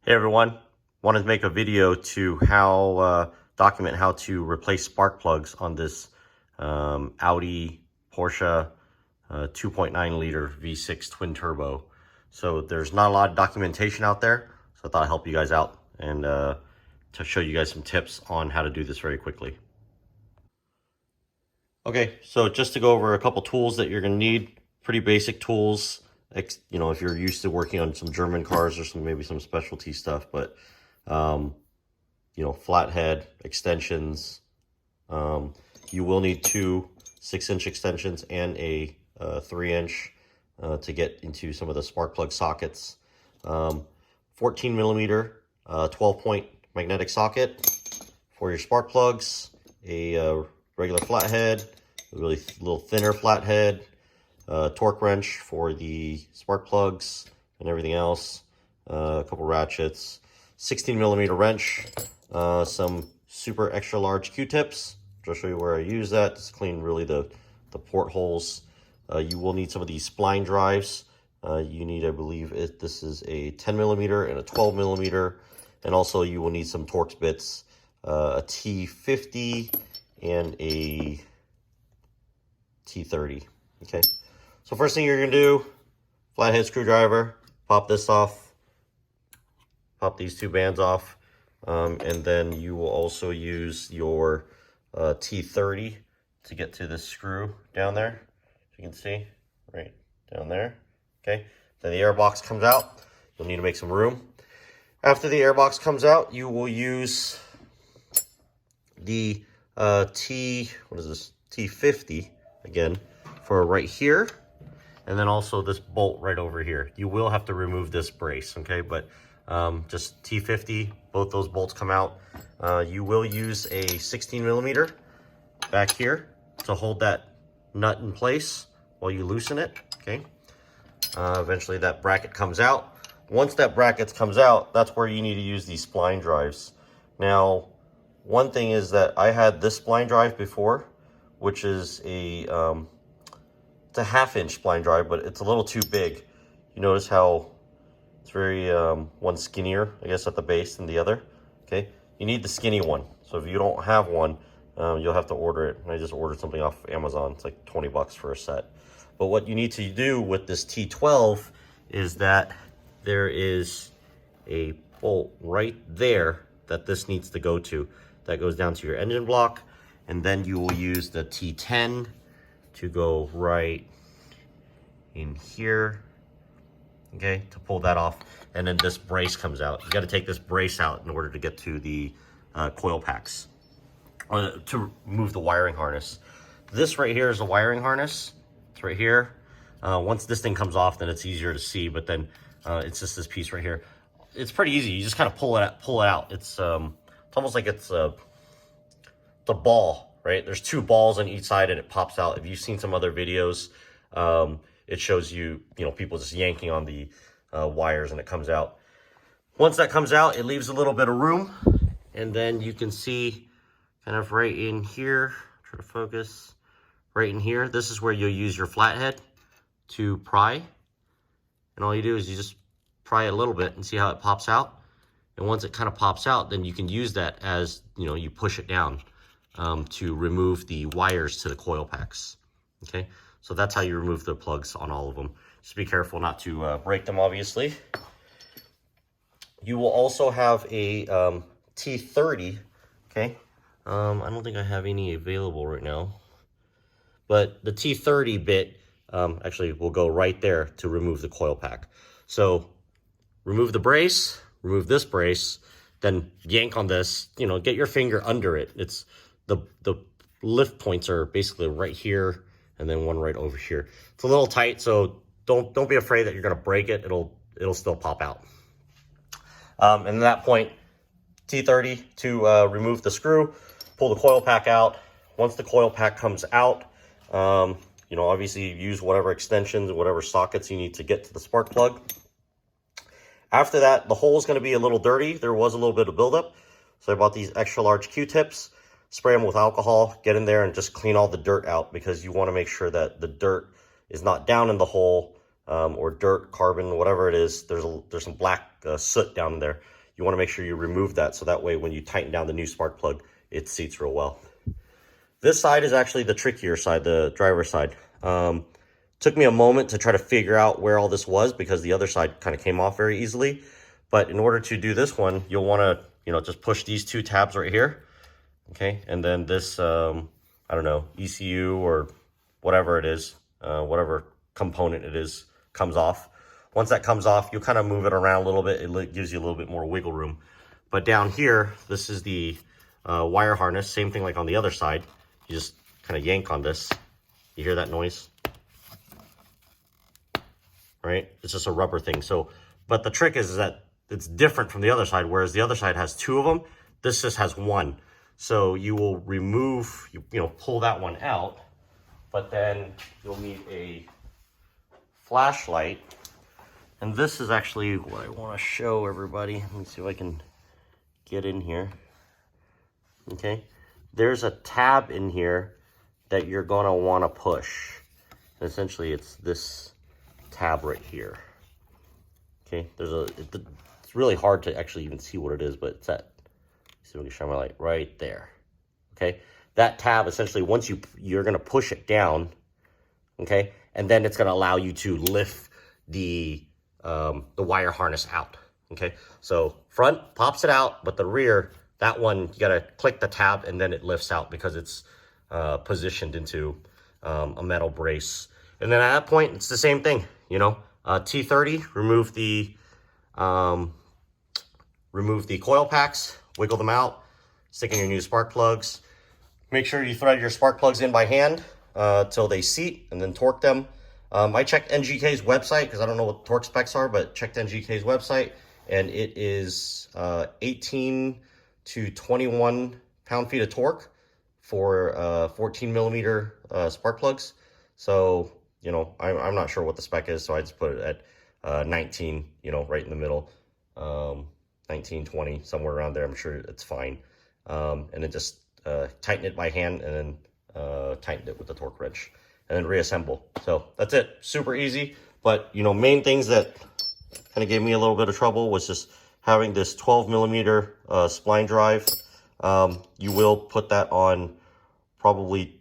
Hey everyone, wanted to make a video to document how to replace spark plugs on this Audi Porsche 2.9 liter V6 twin turbo. So there's not a lot of documentation out there, so I thought I'd help you guys out and to show you guys some tips on how to do this very quickly. Okay, so just to go over a couple tools that you're going to need, pretty basic tools. You know, if you're used to working on some German cars or maybe some specialty stuff, but you know, flathead extensions. You will need two 6-inch extensions and a 3-inch to get into some of the spark plug sockets. 14 millimeter 12-point magnetic socket for your spark plugs. A regular flathead, a really little thinner flathead. Torque wrench for the spark plugs and everything else, a couple ratchets, 16 millimeter wrench, some super extra large Q-tips. I'll show you where I use that to clean really the portholes. You will need some of these spline drives. You need, I believe, this is a 10 millimeter and a 12 millimeter, and also you will need some Torx bits, a T50 and a T30. Okay. So first thing you're going to do, flathead screwdriver, pop this off, pop these two bands off, and then you will also use your T30 to get to this screw down there, as you can see, right down there, okay? Then the air box comes out, you'll need to make some room. After the air box comes out, you will use the T50, again, for right here. And then also this bolt right over here. You will have to remove this brace, okay? But just T50, both those bolts come out. You will use a 16 millimeter back here to hold that nut in place while you loosen it, okay? Eventually that bracket comes out. Once that bracket comes out, that's where you need to use these spline drives. Now, one thing is that I had this spline drive before, which is a it's a 1/2-inch spline drive, but it's a little too big. You notice how it's very one skinnier, I guess, at the base than the other. Okay, you need the skinny one. So if you don't have one, you'll have to order it. I just ordered something off Amazon. It's like 20 bucks for a set. But what you need to do with this T12 is that there is a bolt right there that this needs to go to. That goes down to your engine block, and then you will use the T10 to go right in here, okay, to pull that off. And then this brace comes out. You got to take this brace out in order to get to the coil packs, or to remove the wiring harness. This right here is the wiring harness. It's right here. Once this thing comes off, then it's easier to see, but then it's just this piece right here. It's pretty easy. You just kind of pull it out. It's almost like it's the ball. Right? There's two balls on each side and it pops out. If you've seen some other videos, it shows you, people just yanking on the wires and it comes out. Once that comes out, it leaves a little bit of room, and then you can see kind of right in here, try to focus, right in here. This is where you'll use your flathead to pry. And all you do is you just pry it a little bit and see how it pops out. And once it kind of pops out, then you can use that as, you push it down. To remove the wires to the coil packs. Okay, so that's how you remove the plugs on all of them. Just be careful not to break them, obviously. You will also have a T30, okay? I don't think I have any available right now, but the T30 bit actually will go right there to remove the coil pack. So remove the brace, remove this brace, then yank on this, get your finger under it. It's the lift points are basically right here, and then one right over here. It's a little tight, so don't be afraid that you're gonna break it. It'll still pop out. And at that point, T30 to remove the screw, pull the coil pack out. Once the coil pack comes out, obviously use whatever extensions, whatever sockets you need to get to the spark plug. After that, the hole is gonna be a little dirty. There was a little bit of buildup, so I bought these extra large Q-tips. Spray them with alcohol, get in there and just clean all the dirt out, because you want to make sure that the dirt is not down in the hole, or dirt, carbon, whatever it is. There's some black soot down there. you want to make sure you remove that, so that way when you tighten down the new spark plug, it seats real well. This side is actually the trickier side, the driver's side. Took me a moment to try to figure out where all this was, because the other side kind of came off very easily. But in order to do this one, you'll want to, you know, just push these two tabs right here. Okay, and then this, I don't know, ECU or whatever it is, whatever component it is, comes off. Once that comes off, you'll kind of move it around a little bit. It gives you a little bit more wiggle room. But down here, this is the wire harness. Same thing like on the other side. You just kind of yank on this. You hear that noise? Right? It's just a rubber thing. So, but the trick is that it's different from the other side, whereas the other side has two of them. This just has one. So you will remove, you know, pull that one out, but then you'll need a flashlight. And this is actually what I want to show everybody. Let me see if I can get in here. Okay. There's a tab in here that you're going to want to push. And essentially, it's this tab right here. Okay. It's really hard to actually even see what it is, but it's that. See if we can shine my light right there. Okay. That tab, essentially, once you're going to push it down. Okay. And then it's going to allow you to lift the wire harness out. Okay, so front pops it out, but the rear, that one, you gotta click the tab and then it lifts out because it's positioned into a metal brace. And then at that point, it's the same thing, you know, T30, remove the coil packs, wiggle them out, stick in your new spark plugs. Make sure you thread your spark plugs in by hand till they seat, and then torque them. I checked NGK's website because I don't know what torque specs are, but checked NGK's website, and it is 18 to 21 pound-feet of torque for 14 millimeter spark plugs. So, you know, I'm not sure what the spec is, so I just put it at 19, you know, right in the middle, 19, 20, somewhere around there. I'm sure it's fine. And then just tighten it by hand, and then tighten it with the torque wrench, and then reassemble. So that's it. Super easy. But, you know, main things that kind of gave me a little bit of trouble was just having this 12 millimeter spline drive. You will put that on probably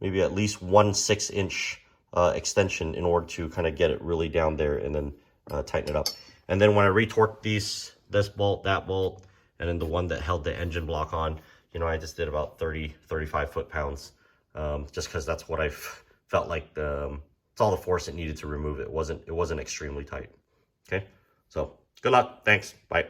maybe at least 1 6-inch extension in order to kind of get it really down there, and then tighten it up. And then when I retorqued this bolt, that bolt, and then the one that held the engine block on, you know, I just did about 35 foot-pounds, just because that's what I felt like it's all the force it needed to remove it. It wasn't extremely tight. Okay, so good luck. Thanks. Bye.